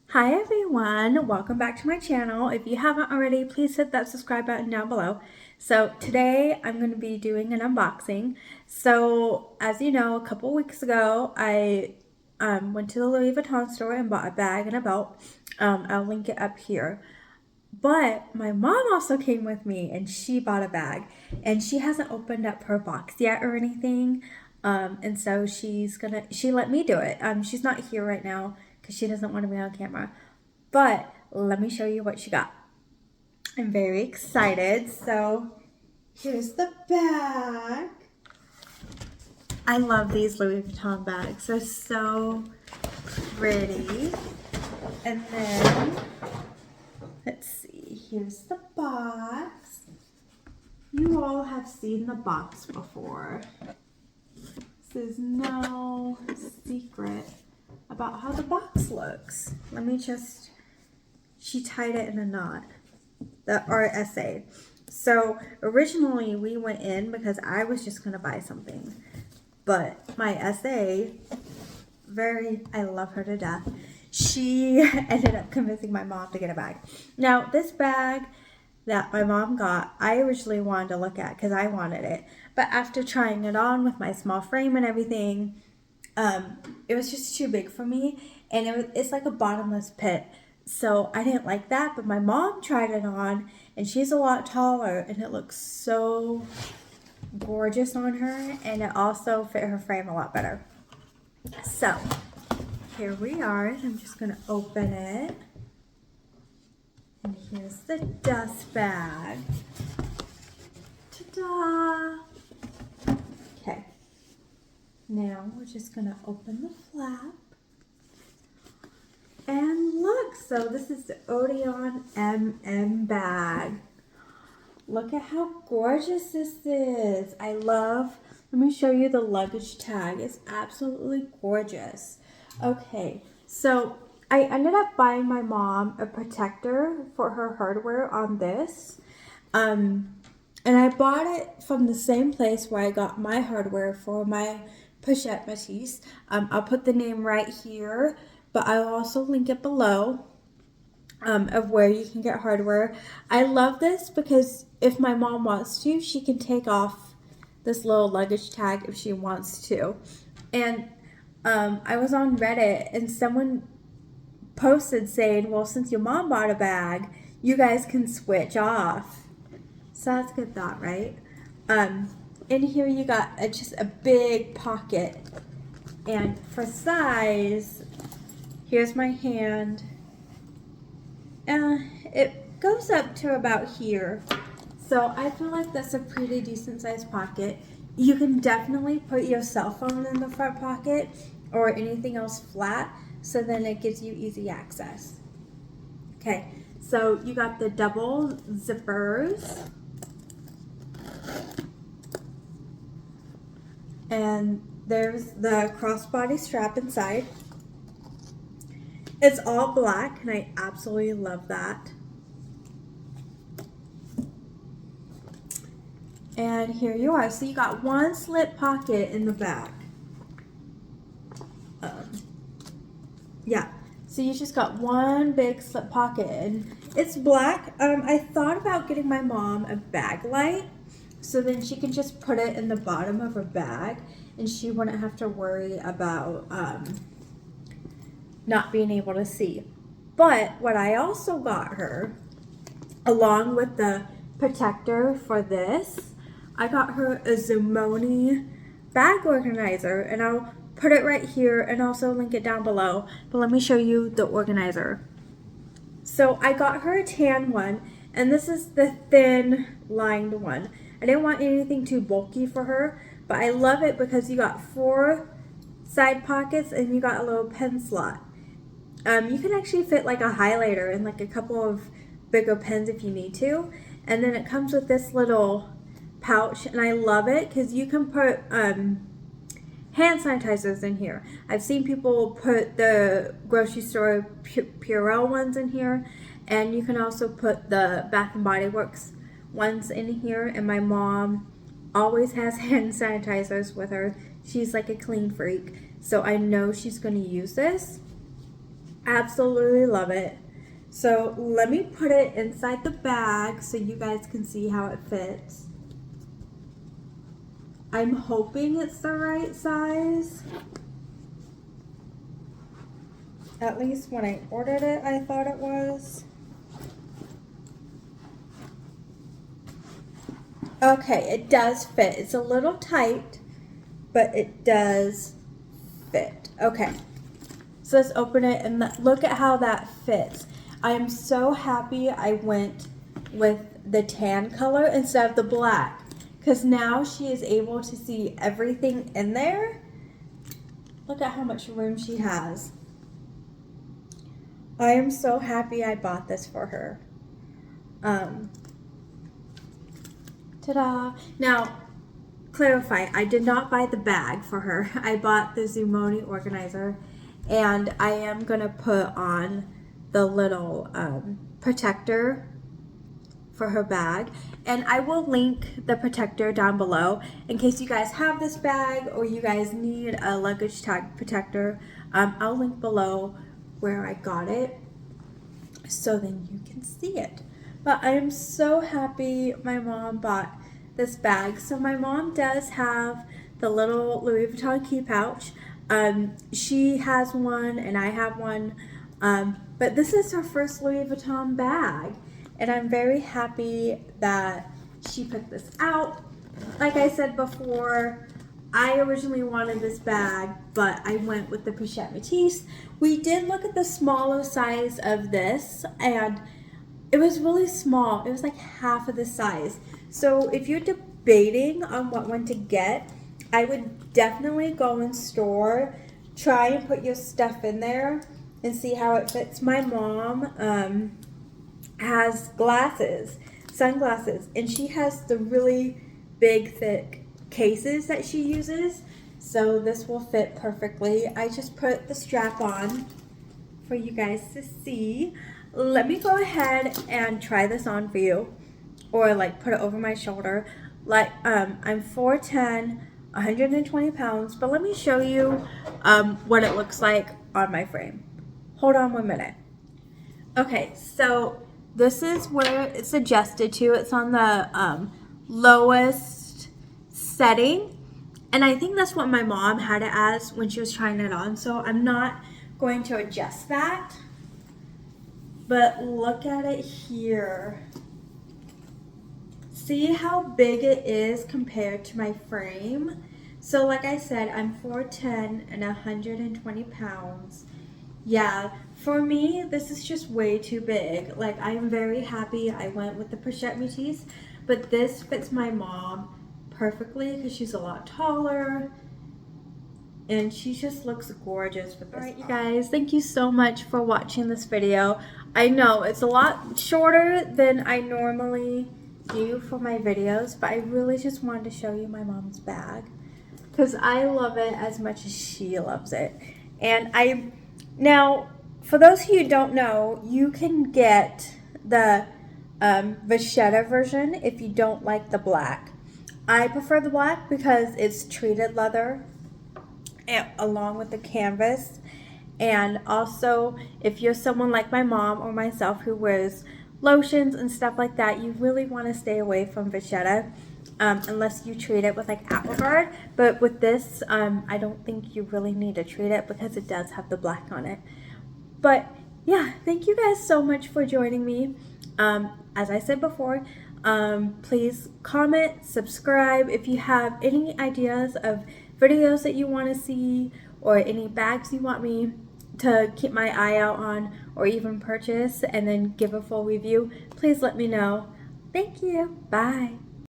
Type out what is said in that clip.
Hi everyone, welcome back to my channel. If you haven't already, please hit that subscribe button down below. So today I'm going to be doing an unboxing. So as you know, a couple weeks ago I went to the Louis Vuitton store and bought a bag and a belt. I'll link it up here. But my mom also came with me and she bought a bag and she hasn't opened up her box yet or anything. And so she let me do it. She's not here right now because she doesn't want to be on camera. But let me show you what she got. I'm very excited. So here's the bag. I love these Louis Vuitton bags. They're so pretty. And then let's see, here's the box. You all have seen the box before. This is no secret about how the box looks. She tied it in a knot, our essay. So originally we went in because I was just gonna buy something. But my essay, I love her to death. She ended up convincing my mom to get a bag. Now, this bag that my mom got, I originally wanted to look at because I wanted it. But after trying it on with my small frame and everything, it was just too big for me. And it's like a bottomless pit. So I didn't like that. But my mom tried it on and she's a lot taller and it looks so gorgeous on her. And it also fit her frame a lot better. So here we are. I'm just going to open it. And here's the dust bag. Ta-da! Okay. Now we're just going to open the flap. And look, so this is the Odeon MM bag. Look at how gorgeous this is. Let me show you the luggage tag. It's absolutely gorgeous. Okay, so I ended up buying my mom a protector for her hardware on this. And I bought it from the same place where I got my hardware for my pochette Matisse. I'll put the name right here, but I'll also link it below of where you can get hardware. I love this because if my mom wants to, she can take off this little luggage tag if she wants to. And I was on Reddit and someone posted saying, well, since your mom bought a bag, you guys can switch off. So that's a good thought, right? In here you got just a big pocket. And for size, here's my hand. It goes up to about here. So I feel like that's a pretty decent sized pocket. You can definitely put your cell phone in the front pocket or anything else flat, so then it gives you easy access. Okay, so you got the double zippers. And there's the crossbody strap inside. It's all black and I absolutely love that. And here you are. So you got one slip pocket in the back. Yeah, so you just got one big slip pocket and it's black. I thought about getting my mom a bag light so then she can just put it in the bottom of her bag and she wouldn't have to worry about not being able to see. But what I also got her, along with the protector for this, I got her a Zimone bag organizer, and I'll put it right here and also link it down below. But let me show you the organizer. So I got her a tan one, and this is the thin lined one. I didn't want anything too bulky for her, but I love it because you got 4 side pockets and you got a little pen slot. You can actually fit like a highlighter and like a couple of bigger pens if you need to. And then it comes with this little pouch, and I love it because you can put hand sanitizers in here. I've seen people put the grocery store Purell ones in here, and you can also put the Bath and Body Works ones in here. And my mom always has hand sanitizers with her. She's like a clean freak, so I know she's going to use this. Absolutely love it. So let me put it inside the bag so you guys can see how it fits. I'm hoping it's the right size. At least when I ordered it, I thought it was. Okay, it does fit. It's a little tight, but it does fit. Okay, so let's open it and look at how that fits. I am so happy I went with the tan color instead of the black, because now she is able to see everything in there. Look at how much room she has. I am so happy I bought this for her. Ta-da! Now, clarify, I did not buy the bag for her. I bought the Zumoni organizer, and I am gonna put on the little protector for her bag, and I will link the protector down below in case you guys have this bag or you guys need a luggage tag protector. I'll link below where I got it so then you can see it. But I am so happy my mom bought this bag. So my mom does have the little Louis Vuitton key pouch. She has one and I have one, but this is her first Louis Vuitton bag, and I'm very happy that she picked this out. Like I said before, I originally wanted this bag, but I went with the Pochette Métis. We did look at the smaller size of this, and it was really small. It was like half of the size. So if you're debating on what one to get, I would definitely go in store, try and put your stuff in there and see how it fits. My mom has glasses, sunglasses, and she has the really big, thick cases that she uses, so this will fit perfectly. I just put the strap on for you guys to see. Let me go ahead and try this on for you, or like put it over my shoulder. Like I'm 4'10", 120 pounds, but let me show you what it looks like on my frame. Hold on 1 minute. Okay, so this is where it's adjusted to. It's on the lowest setting, and I think that's what my mom had it as when she was trying it on, so I'm not going to adjust that. But look at it here. See how big it is compared to my frame? So like I said, I'm 4'10" and 120 pounds. Yeah, for me, this is just way too big. Like, I am very happy I went with the Pochette Métis, but this fits my mom perfectly because she's a lot taller, and she just looks gorgeous with this. Alright, you guys, thank you so much for watching this video. I know it's a lot shorter than I normally do for my videos, but I really just wanted to show you my mom's bag because I love it as much as she loves it. And now, for those of you who don't know, you can get the vachetta version if you don't like the black. I prefer the black because it's treated leather along with the canvas. And also, if you're someone like my mom or myself who wears lotions and stuff like that, you really want to stay away from vachetta unless you treat it with like Apple Guard. But with this, I don't think you really need to treat it because it does have the black on it. But yeah, thank you guys so much for joining me. As I said before, please comment, subscribe. If you have any ideas of videos that you want to see or any bags you want me to keep my eye out on or even purchase and then give a full review, please let me know. Thank you. Bye.